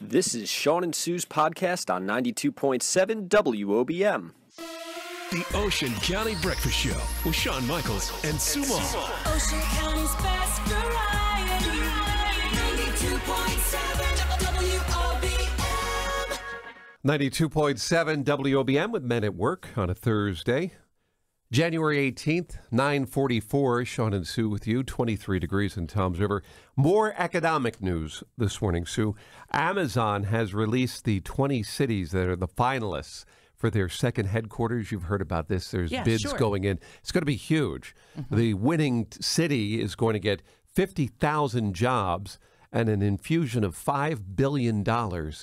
This is Shawn and Sue's podcast on 92.7 WOBM. The Ocean County Breakfast Show with Shawn Michaels and Sue Moss. Ocean County's best variety. 92.7 WOBM. 92.7 WOBM with Men at Work on a Thursday. January 18th, 9:44. Shawn and Sue with you, 23 degrees in Toms River. More economic news this morning, Sue. Amazon has released the 20 cities that are the finalists for their second headquarters. You've heard about this. There's bids going in. It's going to be huge. The winning city is going to get 50,000 jobs and an infusion of $5 billion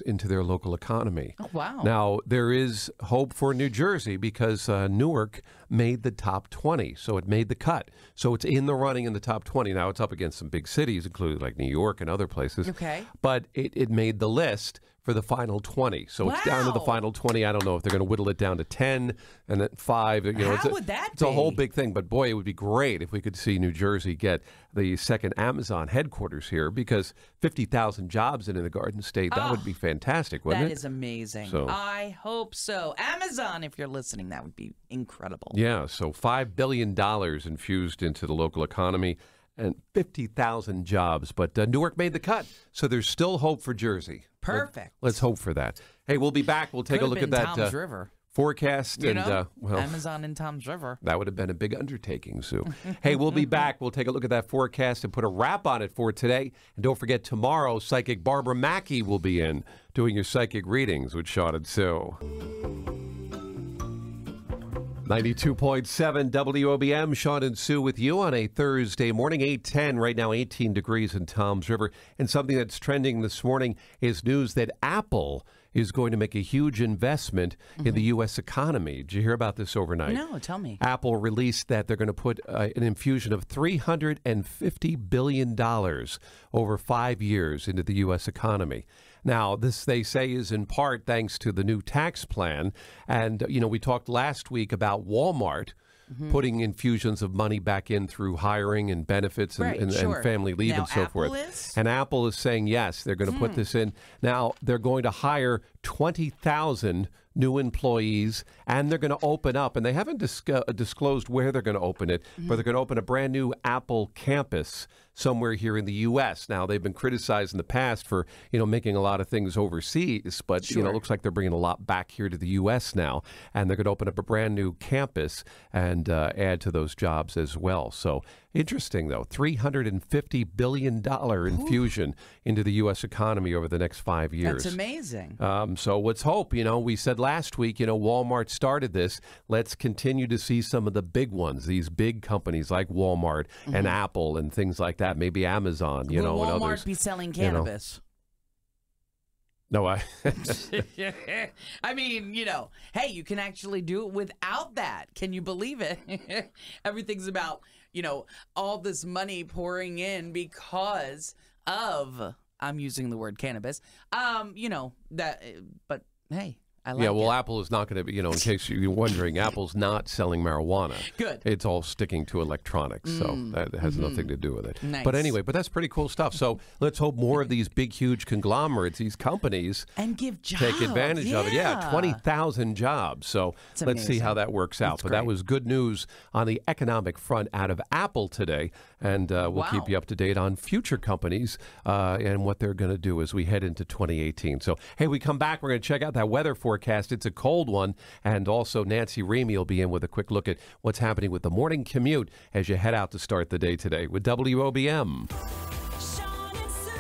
into their local economy. Oh, wow. Now, there is hope for New Jersey because Newark made the top 20, so it made the cut. So it's in the running in the top 20. Now, it's up against some big cities, including like New York and other places. Okay. But it made the list for the final 20. So it's down to the final 20. I don't know if they're going to whittle it down to 10 and then 5. You know, How would that It's a be? whole big thing. But boy, it would be great if we could see New Jersey get the second Amazon headquarters here, because 50,000 jobs in the Garden State, that would be fantastic, wouldn't it? That is amazing. So- I hope so. Amazon, if you're listening, that would be incredible. Yeah, so $5 billion infused into the local economy and 50,000 jobs. But Newark made the cut, so there's still hope for Jersey. Perfect. Let's hope for that. Hey, we'll be back. We'll take Could a look have at been that Tom's River. forecast. You and know, well, Amazon in Tom's River. that would have been a big undertaking, Sue. Hey, we'll be back. We'll take a look at that forecast and put a wrap on it for today. And don't forget, tomorrow, psychic Barbara Mackey will be in doing your psychic readings with Shawn and Sue. 92.7 WOBM, Shawn and Sue with you on a Thursday morning, 8:10, right now 18 degrees in Toms River. And something that's trending this morning is news that Apple is going to make a huge investment in the U.S. economy. Did you hear about this overnight? No, tell me. Apple released that they're going to put an infusion of $350 billion over 5 years into the U.S. economy. Now, this, they say, is in part thanks to the new tax plan. And, you know, we talked last week about Walmart putting infusions of money back in through hiring and benefits and family leave Now, and so Apple forth. is? And Apple is saying, yes, they're going to put this in. Now, they're going to hire 20,000 new employees, and they're going to open up, and they haven't disclosed where they're going to open it, but they're going to open a brand new Apple campus somewhere here in the U.S. Now, they've been criticized in the past for, you know, making a lot of things overseas, but, you know, it looks like they're bringing a lot back here to the U.S. now, and they're going to open up a brand new campus and add to those jobs as well. So, interesting, though, $350 billion infusion into the U.S. economy over the next 5 years. That's amazing. So let's hope. You know, we said last week, you know, Walmart started this. Let's continue to see some of the big ones, these big companies like Walmart and Apple and things like that, maybe Amazon, you know, Will and Walmart others. be selling you know. cannabis? No, I I mean, you know, hey, you can actually do it without that. Can you believe it? Everything's about, you know, all this money pouring in because of, I'm using the word cannabis, you know, that, but hey, I like yeah, well, it. Apple is not going to be, you know, in case you're wondering, Apple's not selling marijuana. Good. It's all sticking to electronics, so that has nothing to do with it. Nice. But anyway, but that's pretty cool stuff. So let's hope more of these big, huge conglomerates, these companies, And give jobs. take advantage of it. Yeah, 20,000 jobs. So It's let's see amazing. how that works out. That's But that great. was good news on the economic front out of Apple today. And we'll Wow. keep you up to date on future companies and what they're going to do as we head into 2018. So, hey, we come back. We're going to check out that weather forecast. It's a cold one. And also Nancy Ramey will be in with a quick look at what's happening with the morning commute as you head out to start the day today with WOBM. Shawn and Sue.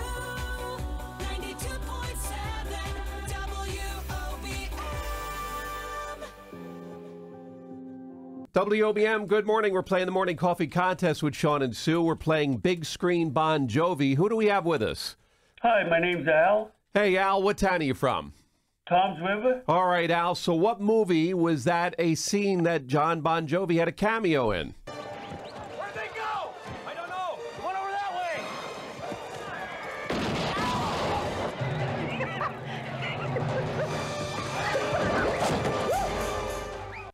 92.7 WOBM. WOBM, good morning. We're playing the morning coffee contest with Shawn and Sue. We're playing Big Screen Bon Jovi. Who do we have with us? Hi, my name's Al. Hey, Al, what town are you from? Toms River. All right, Al. So what movie was that a scene that John Bon Jovi had a cameo in? Where'd they go? I don't know. One over that way.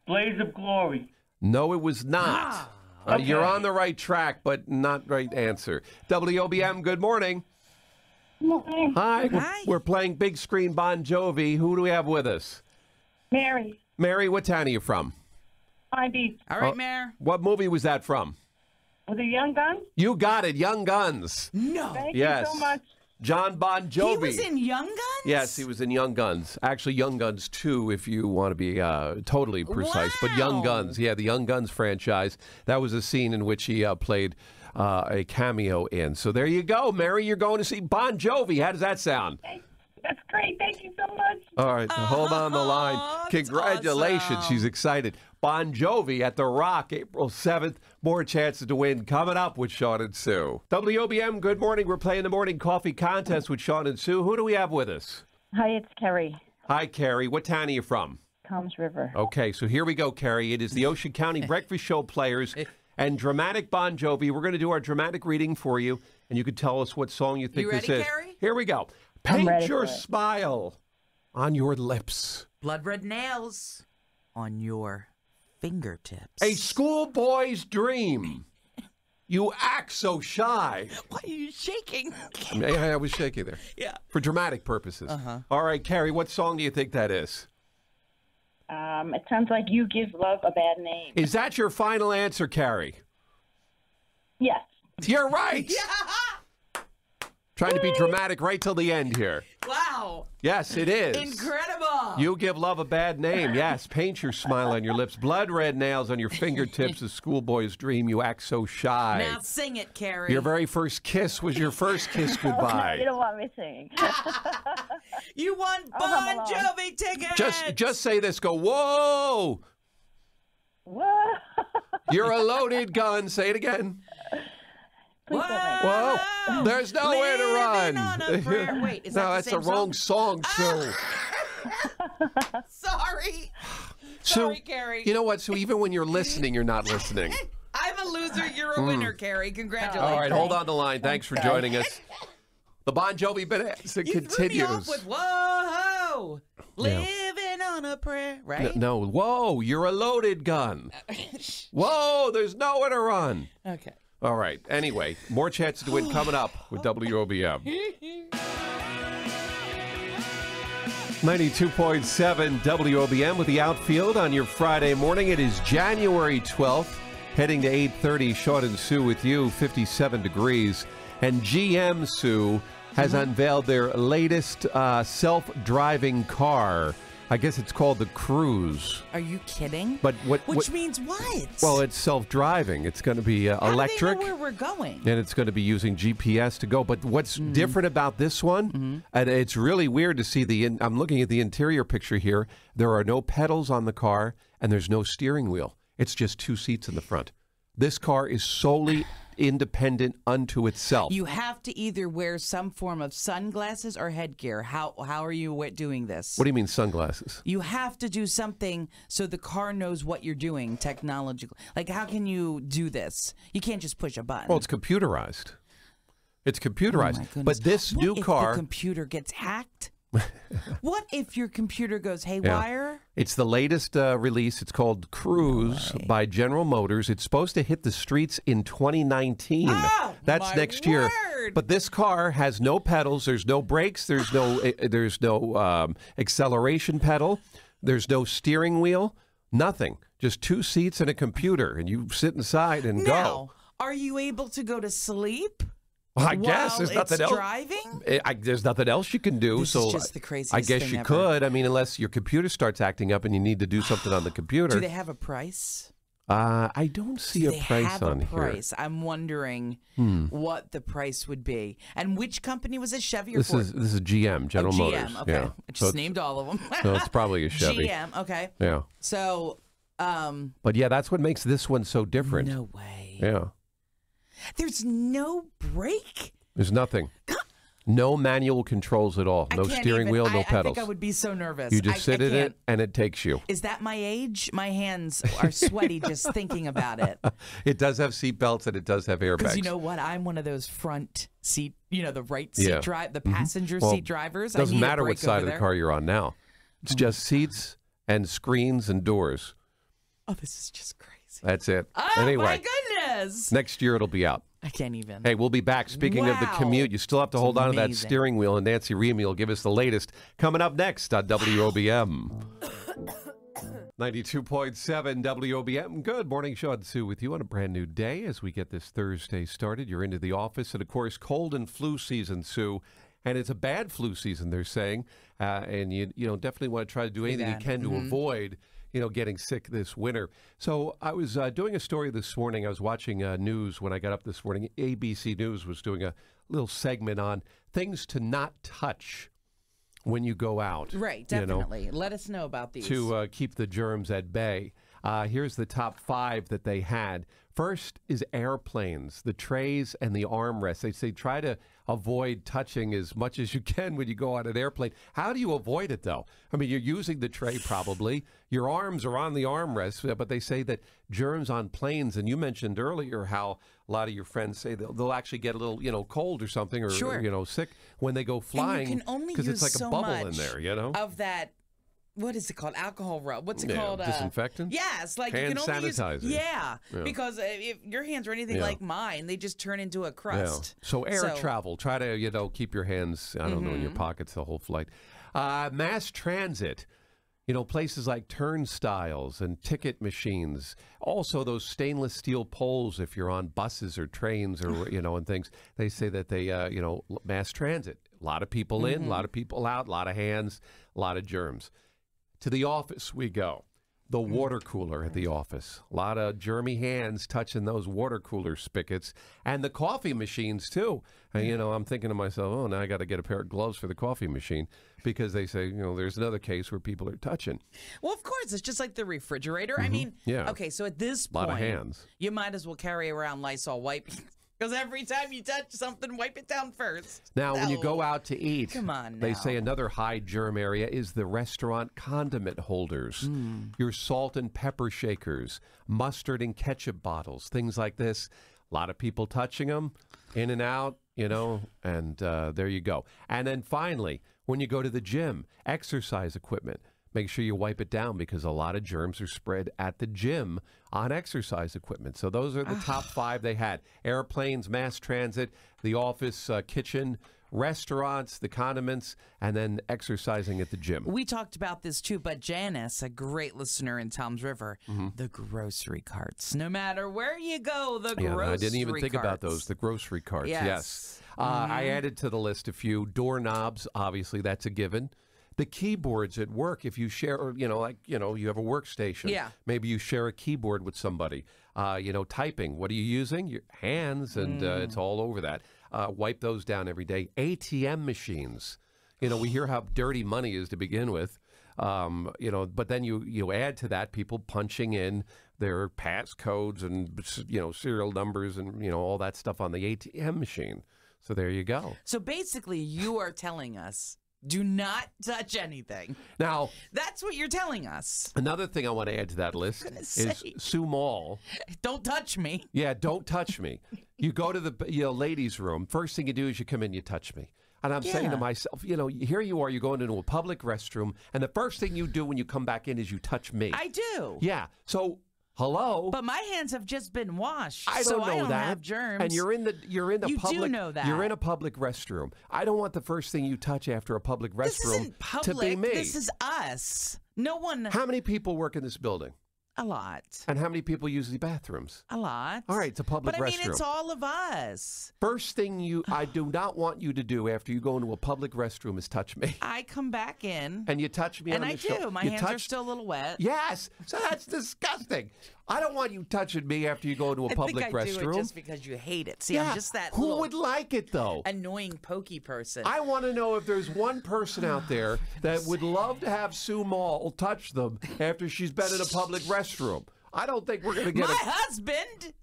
Blaze of Glory. No, it was not. You're on the right track, but not right answer. WOBM, good morning. Morning. Hi. Hi. We're playing Big Screen Bon Jovi. Who do we have with us? Mary. Mary, what town are you from? Hi, Beach. All right, Mayor. What movie was that from? With the Young Guns? You got it, Young Guns. No. Thank Yes. you so much. John Bon Jovi. He was in Young Guns? Yes, he was in Young Guns. Actually, Young Guns 2, if you want to be totally precise. But Young Wow. Guns, yeah, the Young Guns franchise. That was a scene in which he played a cameo in. So there you go, Mary. You're going to see Bon Jovi. How does that sound? That's great. Thank you so much. All right, hold on the line. that's Congratulations. awesome. She's excited. Bon Jovi at The Rock, April 7th. More chances to win coming up with Shawn and Sue. WOBM, good morning. We're playing the morning coffee contest with Shawn and Sue. Who do we have with us? Hi, it's Kerry, Hi, Carrie. What town are you from? Combs River. Okay, so here we go, Carrie. It is the Ocean County Breakfast Show players and Dramatic Bon Jovi. We're going to do our dramatic reading for you, and you can tell us what song you think You ready, this is. Carrie? Here we go. I'm Paint ready your for it. smile on your lips. Blood red nails on your fingertips. A schoolboy's dream. You act so shy. Why are you shaking? I was shaking there. Yeah. For dramatic purposes. All right, Carrie, what song do you think that is? It sounds like You Give Love a Bad Name. Is that your final answer, Carrie? Yes. You're right. Trying to be dramatic right till the end here. Wow. Yes, it is. Incredible. You give love a bad name. Yes, paint your smile on your lips. Blood red nails on your fingertips. A schoolboy's dream. You act so shy. Now sing it, Carrie. Your very first kiss was your first kiss goodbye. You don't want me singing. You won hum Bon along. Jovi tickets. Just say this. Go, whoa. Whoa. You're a loaded gun. Say it again. Please don't make it. Whoa. There's nowhere to Living run. on a prayer. Wait, is that No, the that's same the wrong song, Sue. Sorry. Sue, Sorry, Carrie. you know what, Sue? Even when you're listening, you're not listening. I'm a loser. You're a winner, Carrie. Congratulations. All right, hold on the line. Thanks for joining us. The Bon Jovi bonanza You threw me off continues. with whoa, living on a prayer, right? No, whoa, you're a loaded gun. Whoa, there's nowhere to run. Okay. All right, anyway, more chances to win coming up with WOBM. 92.7 WOBM with the outfield on your Friday morning. It is January 12th, heading to 8:30. Shawn and Sue with you, 57 degrees. And GM, Sue, has unveiled their latest self-driving car. I guess it's called the Cruise. Are you kidding? But Which means what? Well, it's self-driving. It's going to be electric. How do they know where we're going? And it's going to be using GPS to go. But what's different about this one, and it's really weird to see I'm looking at the interior picture here. There are no pedals on the car, and there's no steering wheel. It's just two seats in the front. This car is solely independent unto itself. You have to either wear some form of sunglasses or headgear. How are you doing this? What do you mean sunglasses? You have to do something so the car knows what you're doing technologically. Like, how can you do this? You can't just push a button. Well, it's computerized. It's computerized. Oh, my goodness. But this What new if car, the computer gets hacked? What if your computer goes haywire? it's the latest release. It's called Cruise by General Motors. It's supposed to hit the streets in 2019. Oh, That's my next year. word. But this car has no pedals. There's no brakes. There's no acceleration pedal. There's no steering wheel. Nothing. Just two seats and a computer, and you sit inside and Now, go. are you able to go to sleep? Well, I guess while there's nothing it's else. driving? There's nothing else you can do. This so is just the craziest I guess thing you ever. could. I mean, unless your computer starts acting up and you need to do something on the computer. Do they have a price? I don't see Do a they price have on a price? I'm wondering what the price would be. And which company was it? Chevy or here. Ford? This is GM, General GM, Motors. okay. Yeah. I just So it's- named all of them. so it's probably a Chevy. GM, okay. Yeah. So, But yeah, that's what makes this one so different. no way. Yeah. There's no brake? There's nothing. No manual controls at all. I No can't steering even- wheel, no I pedals. think I would be so nervous. You just sit I in can't. it and it takes you. Is that my age? My hands are sweaty just thinking about it. It does have seat belts and it does have airbags. Because you know what? I'm one of those front seat, the right seat Yeah. drive, the passenger Well, seat drivers. doesn't I need a matter what break side over of the there. car you're on now. It's just seats and screens and doors. Oh, this is just crazy. That's it. Oh, anyway, my goodness. next year it'll be out. I can't even. Hey, we'll be back. Speaking of the Wow. commute, you still have to hold on to that amazing. steering wheel, and Nancy Reamy will give us the latest coming up next on WOBM. 92.7 WOBM. Good morning, Shawn Sue with you on a brand new day as we get this Thursday started. You're into the office, and of course, cold and flu season, Sue. And it's a bad flu season, they're saying. And you definitely want to try to do anything you can to avoid getting sick this winter. So I was doing a story this morning. I was watching news when I got up this morning. ABC News was doing a little segment on things to not touch when you go out. Right, definitely. Let us know about these. To keep the germs at bay. Here's the top 5 that they had. First is airplanes, the trays and the armrests. They say try to avoid touching as much as you can when you go on an airplane. How do you avoid it, though? I mean, you're using the tray probably. Your arms are on the armrest, but they say that germs on planes, and you mentioned earlier how a lot of your friends say they'll actually get a little, cold or something or, sick when they go flying. And you can only because use it's like so a bubble much in there, of that. What is it called? Alcohol rub. What's it called? Disinfectant? Yes, like Hand you can only sanitizer. use. Yeah, because if your hands are anything like mine, they just turn into a crust. Yeah. So air travel. Try to keep your hands, I don't know, in your pockets the whole flight. Mass transit. Places like turnstiles and ticket machines. Also, those stainless steel poles if you're on buses or trains or, and things. They say that they, mass transit. A lot of people in, a lot of people out, a lot of hands, a lot of germs. To the office we go. The water cooler at the office. A lot of germy hands touching those water cooler spigots. And the coffee machines, too. And, I'm thinking to myself, oh, now I got to get a pair of gloves for the coffee machine because they say, there's another case where people are touching. Well, of course, it's just like the refrigerator. I mean, okay, so at this point, a lot of hands. You might as well carry around Lysol wipes. Because every time you touch something, wipe it down first. Now, when you go out to eat, Come on they now. say another high germ area is the restaurant condiment holders, your salt and pepper shakers, mustard and ketchup bottles, things like this. A lot of people touching them, in and out, and there you go. And then finally, when you go to the gym, exercise equipment. Make sure you wipe it down because a lot of germs are spread at the gym on exercise equipment. So those are the top 5 they had. Airplanes, mass transit, the office, kitchen, restaurants, the condiments, and then exercising at the gym. We talked about this too, but Janice, a great listener in Toms River, the grocery carts. No matter where you go, the grocery carts. I didn't even think about those, the grocery carts. Yes. I added to the list a few. Doorknobs, obviously, that's a given. The keyboards at work, if you share, or, you have a workstation. Yeah. Maybe you share a keyboard with somebody. Typing. What are you using? Your hands, and it's all over that. Wipe those down every day. ATM machines. We hear how dirty money is to begin with. But then you add to that people punching in their passcodes and, serial numbers and, all that stuff on the ATM machine. So there you go. So basically, you are telling us, do not touch anything. Now, that's what you're telling us. Another thing I want to add to that list is Sue Mall. Don't touch me. Yeah, don't touch me. You go to the ladies' room. First thing you do is you come in, you touch me. And I'm saying to myself, here you are, you're going into a public restroom, and the first thing you do when you come back in is you touch me. I do. Yeah. So, hello. But my hands have just been washed. I don't know I don't that. have germs. And you're in the You public. do know that. You're in a public restroom. I don't want the first thing you touch after a public restroom This isn't public. to be me. This is us. No one. How many people work in this building? A lot. And how many people use the bathrooms? A lot. All right, it's a public restroom. But I mean, it's all of us. First thing I do not want you to do after you go into a public restroom is touch me. I come back in. And you touch me and on I the shoulder. do. My hands are still a little wet. Yes. So that's disgusting. I don't want you touching me after you go into a public restroom. I think I do it just because you hate it. See, yeah. I'm just that Who would like it, though? Annoying, pokey person. I want to know if there's one person out there that would love to have Sue Mall touch them after she's been in a public restroom. I don't think we're going to get my husband.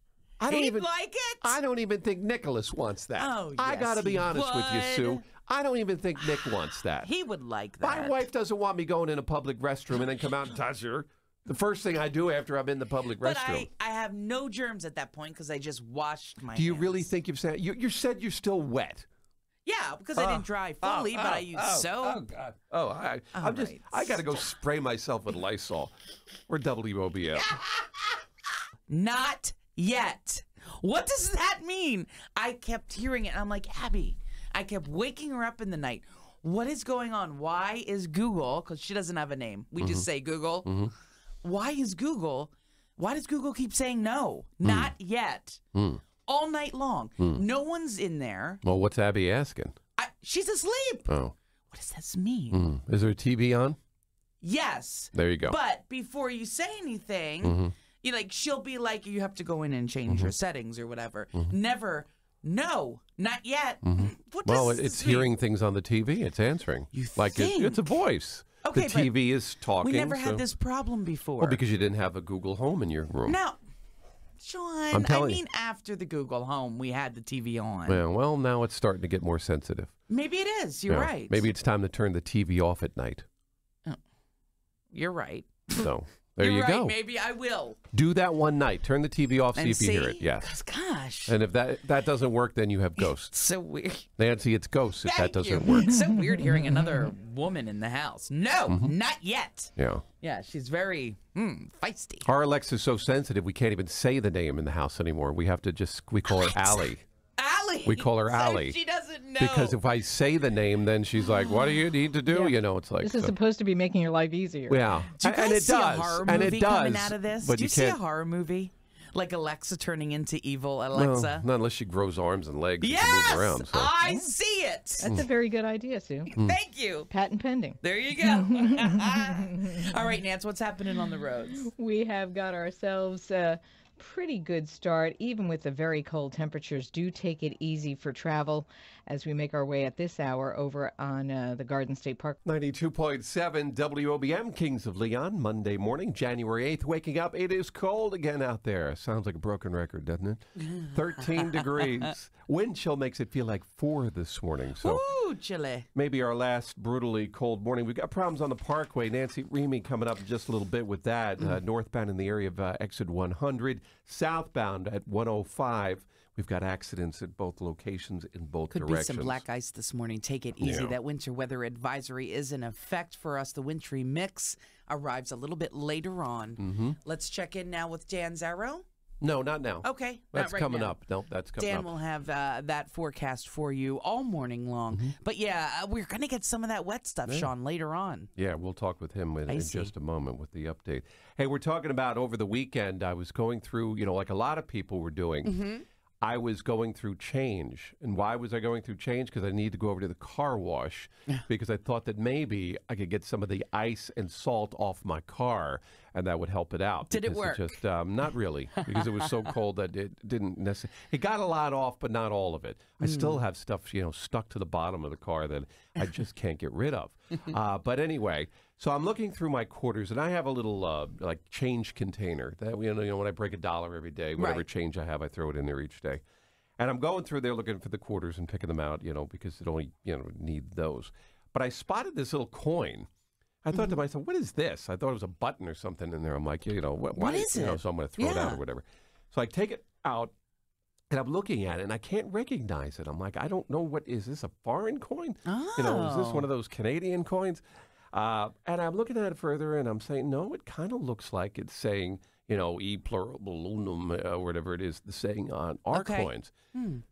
He'd like it. I don't even think Nicholas wants that. Oh, yes, I got to be honest with you, Sue. would. I don't even think Nick wants that. He would like that. My wife doesn't want me going in a public restroom and then come out and touch her. The first thing I do after I'm in the public restroom. But I have no germs at that point because I just washed my Do you hands. really think you've said you said you're still wet? Yeah, because I didn't dry fully, but I used soap. Oh God! Oh, I got to go spray myself with Lysol. We're WOBM. Not yet. What does that mean? I kept hearing it, and I'm like, Abby, I kept waking her up in the night. What is going on? Why is Google, because she doesn't have a name. We just say Google. Why does Google keep saying no? Not yet. All night long. No one's in there. Well, what's Abby asking? She's asleep. Oh. What does this mean? Is there a TV on? Yes. There you go. But before you say anything, she'll be like, you have to go in and change your settings or whatever. Never. No, not yet. What does it's this mean? hearing things on the TV. It's answering. You like think? It's a voice. Okay, the TV is talking. We never had this problem before. Well, because you didn't have a Google Home in your room. Now, Shawn, I'm telling I mean, after the Google Home, we had the TV on. Yeah, well, now it's starting to get more sensitive. Maybe it is. You're right. Maybe it's time to turn the TV off at night. Oh, you're right. So there You're you right. go. Maybe I will. Do that one night. Turn the TV off, see And if you hear it. Yeah. 'Cause gosh. And if that doesn't work, then you have ghosts. So weird. Nancy, it's ghosts if that Thank you. doesn't work. It's so weird hearing another woman in the house. No, not yet. Yeah. Yeah, she's very feisty. Our Alexa's so sensitive, we can't even say the name in the house anymore. We have to we call her Allie. Allie. We call her So Allie. she doesn't know. Because if I say the name, then she's like, what do you need to do? Yeah. It's like. This is supposed to be making your life easier. Yeah. Do you guys and it see does. a horror and movie it does. coming out of this? But Do you you see a can't. horror movie? Like Alexa turning into evil No, Alexa? not unless she grows arms and legs and Yes! can move around. So. I see it. That's a very good idea, Sue. Thank you. Patent pending. There you go. All right, Nance, what's happening on the roads? We have got ourselves a pretty good start, even with the very cold temperatures. Do take it easy for travel as we make our way at this hour over on the Garden State Park. 92.7 WOBM, Kings of Leon, Monday morning, January 8th. Waking up, it is cold again out there. Sounds like a broken record, doesn't it? 13 degrees. Wind chill makes it feel like 4 this morning. So Ooh, chilly. maybe our last brutally cold morning. We've got problems on the Parkway. Nancy Remy coming up in just a little bit with that. Northbound in the area of exit 100. Southbound at 105. We've got accidents at both locations in both Could directions. be some black ice this morning. Take it easy. Yeah. That winter weather advisory is in effect for us. The wintry mix arrives a little bit later on. Let's check in now with Dan Zarrow. No, not now. Okay. That's not right coming now. up. Nope, that's coming Dan up. will have that forecast for you all morning long. But yeah, we're going to get some of that wet stuff, Shawn, later on. Yeah, we'll talk with him in see. just a moment with the update. Hey, we're talking about over the weekend. I was going through, like a lot of people were doing. I was going through change. And why was I going through change? Because I needed to go over to the car wash because I thought that maybe I could get some of the ice and salt off my car and that would help it out. Did it because work? Just, not really, because it was so cold that it didn't necessarily. It got a lot off, but not all of it. I still have stuff, stuck to the bottom of the car that I just can't get rid of. But anyway, so I'm looking through my quarters, and I have a little change container that when I break $1 every day, whatever Right. change I have, I throw it in there each day. And I'm going through there looking for the quarters and picking them out, because it only need those. But I spotted this little coin. I thought to myself, what is this? I thought it was a button or something in there. I'm like, What is it? So I'm going to throw it out Yeah. or whatever. So I take it out. And I'm looking at it, and I can't recognize it. I'm like, I don't know is this a foreign coin? Is this one of those Canadian coins? And I'm looking at it further, and I'm saying, no, it kind of looks like it's saying, e pluribus or whatever it is, the saying on our coins.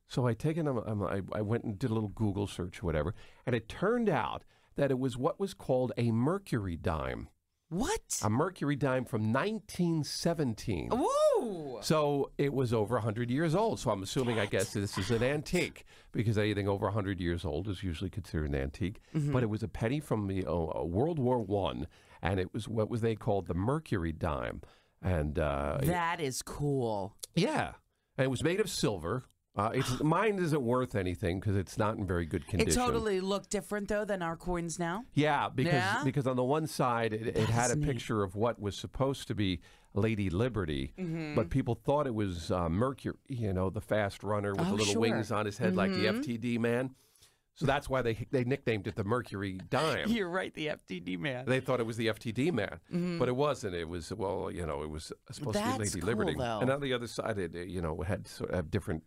So I take it, I went and did a little Google search or whatever, and it turned out that it was what was called a mercury dime. What? A mercury dime from 1917. Ooh. So it was over 100 years old. So I'm assuming, I guess, this is an antique because anything over 100 years old is usually considered an antique. But it was a penny from the World War I, and it was what was they called the mercury dime. And That is cool. yeah, and it was made of silver. Mine isn't worth anything because it's not in very good condition. It totally looked different, though, than our coins now. Yeah, Yeah? because on the one side it had a neat. picture of what was supposed to be Lady Liberty, but people thought it was Mercury, the fast runner with the little sure. wings on his head like the FTD man. So that's why they nicknamed it the Mercury dime. You're right, the FTD man. They thought it was the FTD man, but it wasn't. It was, well, it was supposed to be That's Lady cool, Liberty. though. And on the other side, it had sort of have different,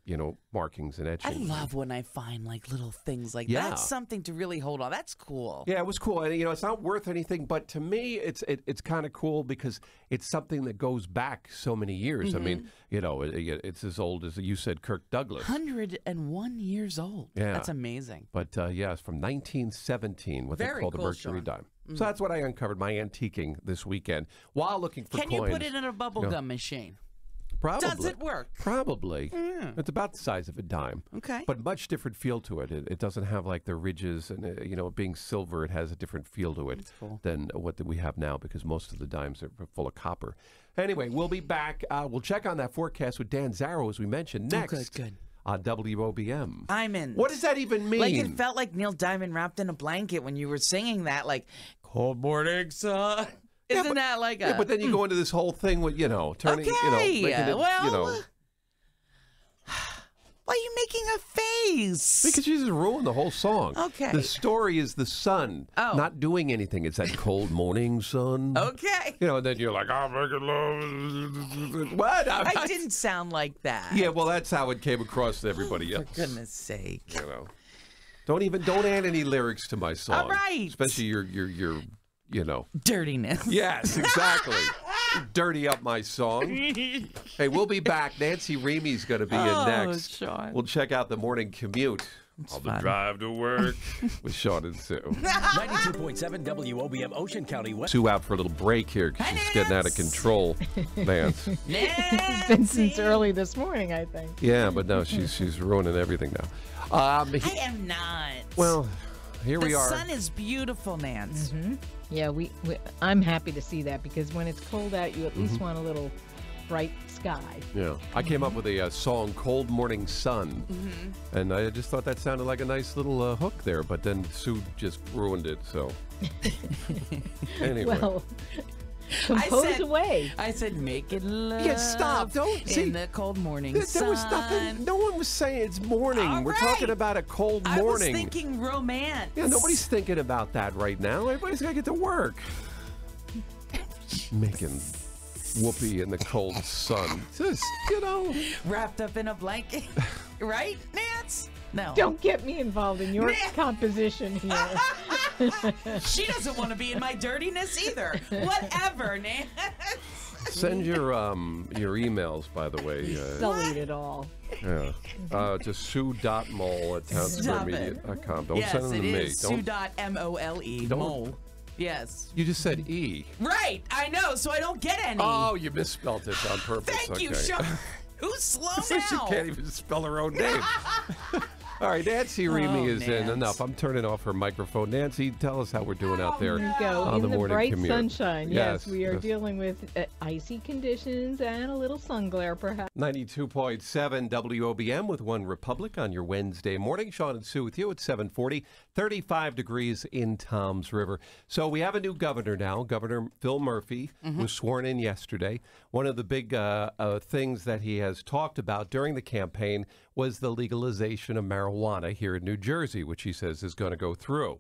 markings and I etchings. love when I find like little things like Yeah. that's something to really hold on. That's cool. Yeah, it was cool. And, it's not worth anything, but to me, it's kind of cool because it's something that goes back so many years. I mean, it's as old as you said, Kirk Douglas. 101 years old. Yeah. That's amazing. But it's from 1917, what Very they call cool, the Mercury Shawn. dime. So that's what I uncovered, my antiquing this weekend while looking for Can coins. you put it in a bubble gum machine? Probably. Does it work? Probably. It's about the size of a dime. Okay. But much different feel to it. It doesn't have like the ridges and, it being silver, it has a different feel to it than what we have now because most of the dimes are full of copper. Anyway, we'll be back. We'll check on that forecast with Dan Zarrow, as we mentioned, next. Good. On WOBM. I'm in. What does that even mean? Like it felt like Neil Diamond wrapped in a blanket when you were singing that, like cold morning sun. Isn't that like a? Yeah, but then you go into this whole thing with turning, making it, Why are you making a face? Because you just ruined the whole song. Okay. The story is the sun not doing anything. It's that cold morning sun. Okay. And then you're like, I'm making love. What? I didn't sound like that. Yeah, well, that's how it came across to everybody else. For goodness sake. Don't add any lyrics to my song. All right. Especially your dirtiness. Yes, exactly. Dirty up my song. Hey, we'll be back. Nancy Remy's going to be in next. Shawn. We'll check out the morning commute. On the drive to work with Shawn and Sue. 92.7 WOBM Ocean County West. Sue out for a little break here because she's getting out of control. Nance. It's been since early this morning, I think. Yeah, but no, she's ruining everything now. I am not. Well, here we are. The sun is beautiful, Nance. Yeah, I'm happy to see that because when it's cold out, you at least want a little bright sky. Yeah, I came up with a song, Cold Morning Sun, and I just thought that sounded like a nice little hook there, but then Sue just ruined it, so. Anyway. Well, compose away. I said, make it love. Yeah, stop. Don't see. In the cold morning There sun. was nothing. No one was saying it's morning. All We're right. talking about a cold morning. I was thinking romance. Yeah, nobody's thinking about that right now. Everybody's got to get to work. Making whoopee in the cold sun. Just, Wrapped up in a blanket. Right, Nance? No. Don't get me involved in your composition here. She doesn't want to be in my dirtiness either. Whatever, Nance. Send your emails, by the way. Sullied it all. Yeah. To sue.mole@townsquaremedia.com. Don't send them to me. Yes, it is. Sue.mole. Don't- Mole. Yes. You just said E. Right, I know, so I don't get any. Oh, you misspelled it on purpose. Thank you, Okay. Shawn. Who's slow So she now? can't even spell her own name. All right, Nancy Remy is in. Nance. Enough. I'm turning off her microphone. Nancy, tell us how we're doing out there Here we go. on In the the morning bright commute. sunshine. Yes, we are yes. dealing with icy conditions and a little sun glare, perhaps. 92.7 WOBM with One Republic on your Wednesday morning. Shawn and Sue with you at 7:40. 35 degrees in Toms River. So we have a new governor now. Governor Phil Murphy was sworn in yesterday. One of the big things that he has talked about during the campaign was the legalization of marijuana here in New Jersey, which he says is going to go through.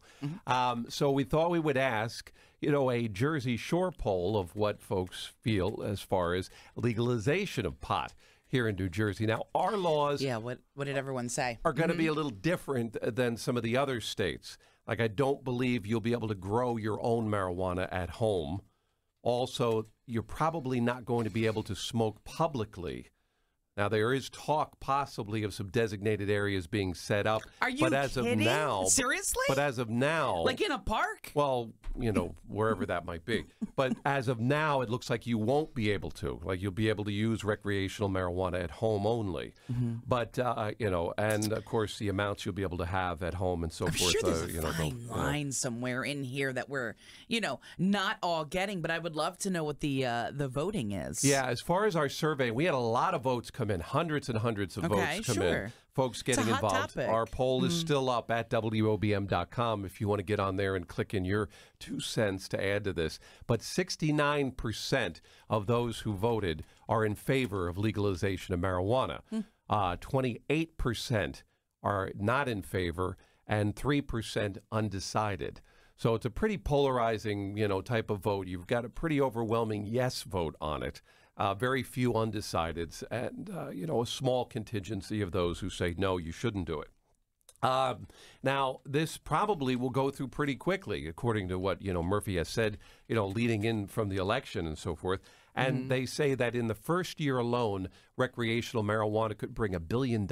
So we thought we would ask, a Jersey Shore poll of what folks feel as far as legalization of pot here in New Jersey. Now, our laws Yeah, what did everyone say? are going to be a little different than some of the other states. Like, I don't believe you'll be able to grow your own marijuana at home. Also, you're probably not going to be able to smoke publicly. Now, there is talk possibly of some designated areas being set up. Are you but as kidding? of now, Seriously? But as of now, Like in a park? well, wherever that might be. But as of now, it looks like you won't be able to. Like, you'll be able to use recreational marijuana at home only. But, and of course, the amounts you'll be able to have at home and so I'm forth. sure there's a they'll- fine line somewhere in here that we're, not all getting, but I would love to know what the voting is. Yeah, as far as our survey, we had a lot of votes come in, hundreds and hundreds of Okay, votes come sure. in. Folks getting hot involved. topic. Our poll is still up at WOBM.com if you want to get on there and click in your 2 cents to add to this. But 69% of those who voted are in favor of legalization of marijuana. 28% are not in favor, and 3% undecided. So it's a pretty polarizing, type of vote. You've got a pretty overwhelming yes vote on it. Very few undecideds, and a small contingency of those who say no, you shouldn't do it. Now, this probably will go through pretty quickly, according to what Murphy has said, leading in from the election and so forth. And they say that in the first year alone, recreational marijuana could bring $1 billion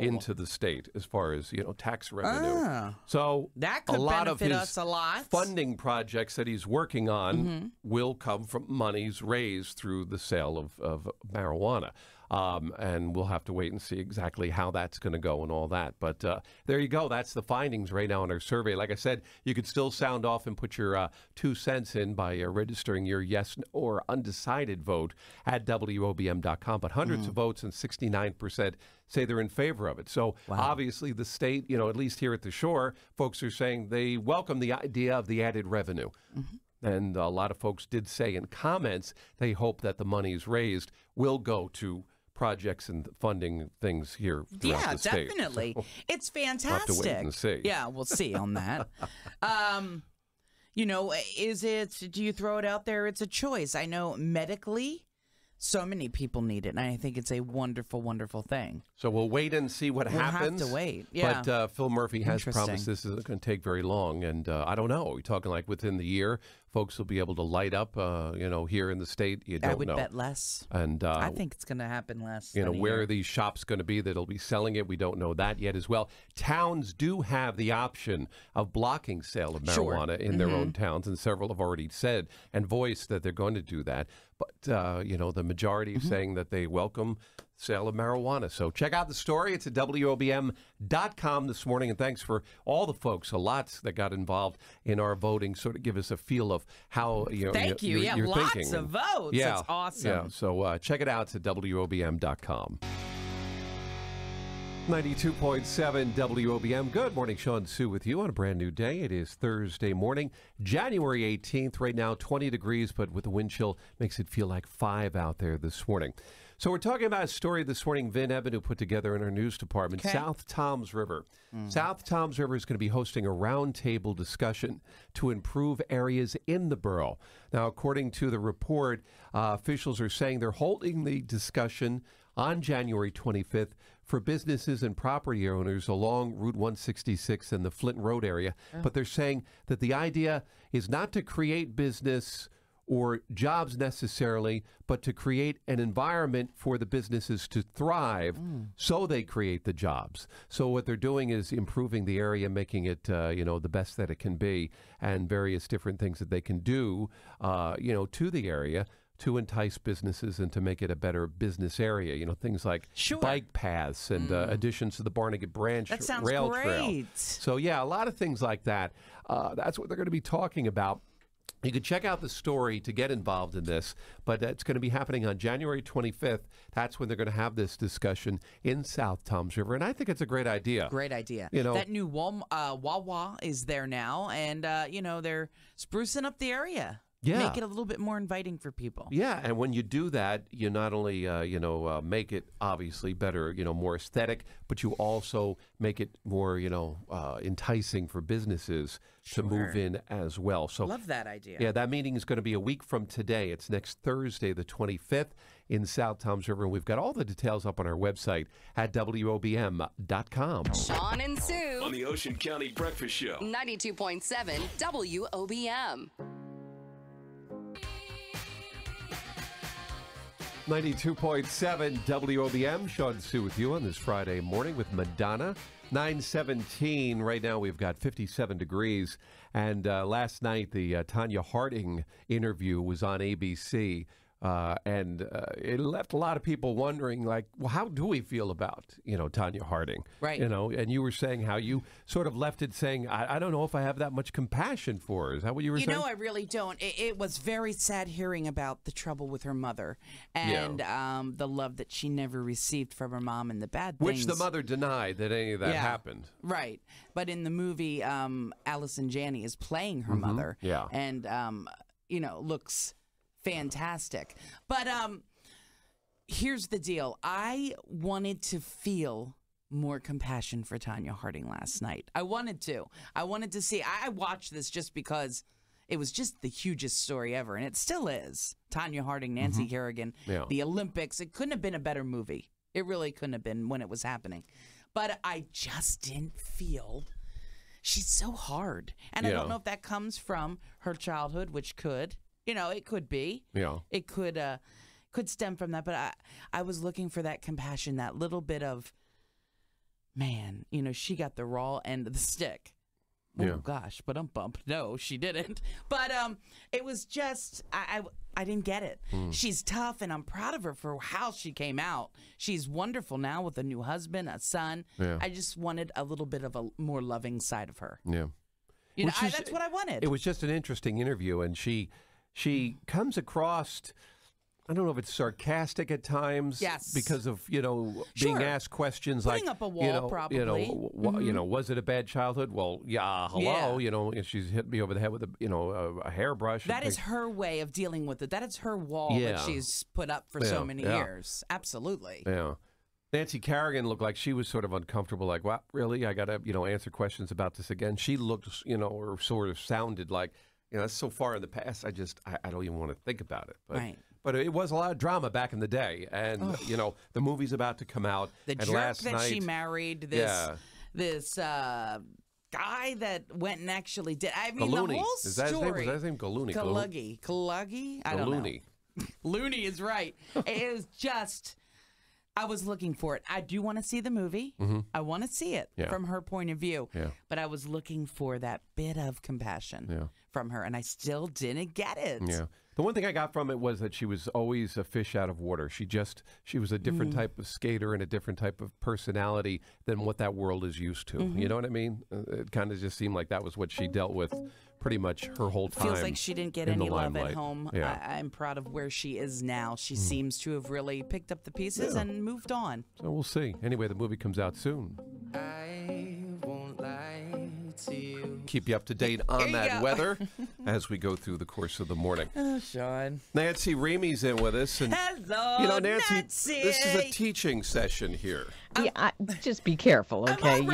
into the state as far as tax revenue. So that could a lot of benefit his us a lot. funding projects that he's working on will come from monies raised through the sale of marijuana. And we'll have to wait and see exactly how that's going to go and all that. But there you go. That's the findings right now in our survey. Like I said, you could still sound off and put your 2 cents in by registering your yes or undecided vote at WOBM.com. But hundreds of votes and 69% say they're in favor of it. So obviously the state, at least here at the shore, folks are saying they welcome the idea of the added revenue. And a lot of folks did say in comments they hope that the monies raised will go to projects and funding things here throughout the state. Yeah, definitely. So it's fantastic. we'll have to wait and see. Yeah, we'll see on that. Is it, do you throw it out there? It's a choice. I know medically, so many people need it, and I think it's a wonderful, wonderful thing. So we'll wait and see what happens. We'll have to wait, yeah. But Phil Murphy has promised this isn't going to take very long, and I don't know. We're talking like within the year, folks will be able to light up, here in the state. You don't know. I would bet less. And I think it's going to happen less. Where are these shops going to be that'll be selling it? We don't know that yet as well. Towns do have the option of blocking sale of marijuana in their own towns, and several have already said and voiced that they're going to do that. But, the majority is saying that they welcome sale of marijuana. So check out the story. It's at WOBM.com this morning. And thanks for all the folks, a lot that got involved in our voting, sort of give us a feel of how you're lots thinking. of votes. Yeah, That's awesome. Yeah, so check it out. It's at WOBM.com. 92.7 WOBM. Good morning, Shawn Sue with you on a brand new day. It is Thursday morning, January 18th. Right now, 20 degrees, but with the wind chill, makes it feel like 5 out there this morning. So we're talking about a story this morning Vin Ebenu put together in our news department, South Toms River. South Toms River is going to be hosting a roundtable discussion to improve areas in the borough. Now, according to the report, officials are saying they're holding the discussion on January 25th for businesses and property owners along Route 166 and the Flint Road area. But they're saying that the idea is not to create business or jobs necessarily, but to create an environment for the businesses to thrive so they create the jobs. So what they're doing is improving the area, making it, the best that it can be, and various different things that they can do, to the area to entice businesses and to make it a better business area. Things like bike paths and additions to the Barnegat Branch rail trail. So, a lot of things like that. That's what they're going to be talking about. You can check out the story to get involved in this, but it's going to be happening on January 25th. That's when they're going to have this discussion in South Toms River, and I think it's a great idea. Great idea. That new Wawa is there now, and, they're sprucing up the area. Yeah. Make it a little bit more inviting for people. Yeah, and when you do that, you not only, make it obviously better, more aesthetic, but you also make it more, enticing for businesses to move in as well. So love that idea. Yeah, that meeting is going to be a week from today. It's next Thursday, the 25th in South Toms River. And we've got all the details up on our website at WOBM.com. Shawn and Sue on the Ocean County Breakfast Show. 92.7 WOBM. 92.7 WOBM. Shawn Sue with you on this Friday morning with Madonna. 9:17 right now. We've got 57 degrees. And last night, the Tanya Harding interview was on ABC. And it left a lot of people wondering, like, well, how do we feel about, Tanya Harding? Right. And you were saying how you sort of left it saying, I don't know if I have that much compassion for her. Is that what you were saying? I really don't. It was very sad hearing about the trouble with her mother and the love that she never received from her mom and the bad things. Which the mother denied that any of that happened. Right. But in the movie, Allison Janney is playing her mother. Yeah. And, looks fantastic. But here's the deal. I wanted to feel more compassion for Tanya Harding last night. I wanted to. I wanted to see. I watched this just because it was just the hugest story ever, and it still is. Tanya Harding, Nancy Kerrigan, the Olympics. It couldn't have been a better movie. It really couldn't have been when it was happening. But I just didn't feel she's so hard. And I don't know if that comes from her childhood, which could. It could be. Yeah. It could stem from that. But I was looking for that compassion, that little bit of, man, she got the raw end of the stick. Oh, gosh, but I'm bumped. No, she didn't. But it was just, I didn't get it. She's tough, and I'm proud of her for how she came out. She's wonderful now with a new husband, a son. Yeah. I just wanted a little bit of a more loving side of her. Yeah. That's what I wanted. It was just an interesting interview, and she comes across, I don't know if it's sarcastic at times, because of being asked questions putting like up a wall, probably. Was it a bad childhood? Well, hello, and she's hit me over the head with a hairbrush. That is her way of dealing with it. That is her wall that she's put up for so many years. Absolutely. Yeah. Nancy Kerrigan looked like she was sort of uncomfortable, like, what, really? I got to, answer questions about this again. She looked, or sort of sounded like, that's so far in the past, I don't even want to think about it. But, right. But it was a lot of drama back in the day. And, the movie's about to come out. The and jerk last that night, she married, this guy that went and actually did. I mean, Gallooney. The whole story. Is that his name? Was that his name? Gallooney. Kaluggy? I don't know. Looney is right. It was just... I was looking for it. I do want to see the movie. I want to see it from her point of view. Yeah. But I was looking for that bit of compassion from her, and I still didn't get it. Yeah. The one thing I got from it was that she was always a fish out of water. She was a different type of skater and a different type of personality than what that world is used to. You know what I mean? It kind of just seemed like that was what she dealt with pretty much her whole time. Feels like she didn't get any love at home. Yeah. I'm proud of where she is now. She seems to have really picked up the pieces and moved on. So we'll see. Anyway, the movie comes out soon. I won't lie to you. Keep you up to date on that weather as we go through the course of the morning. Oh, Shawn. Nancy Remy's in with us. And, hello, Nancy, this is a teaching session here. Yeah, just be careful, okay? You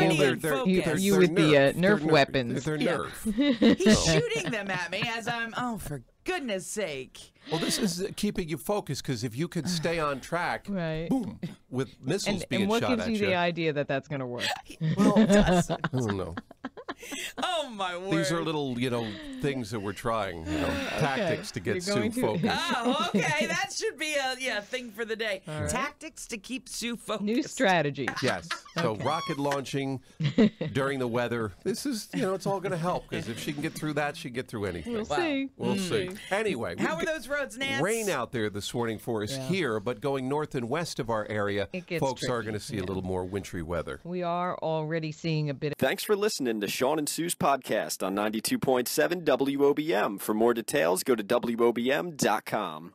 with the Nerf weapons. They're Nerf. He's shooting them at me as I'm, for goodness sake. Well, this is keeping you focused, because if you could stay on track, boom, with missiles being shot at you. And what gives you the idea that that's going to work? Well, it does. I don't know. Oh, my word. These are little, things that we're trying, tactics to get Sue focused. Oh, okay. That should be a thing for the day. Right. Tactics to keep Sue focused. New strategy. Yes. So rocket launching during the weather. This is, it's all going to help, because if she can get through that, she can get through anything. We'll see. We'll see. Anyway. How are those roads, Nance? Rain out there this morning for us here, but going north and west of our area, folks are going to see a little more wintry weather. We are already seeing a bit of... Thanks for listening to Shawn and Sue's podcast on 92.7 WOBM. For more details, go to WOBM.com.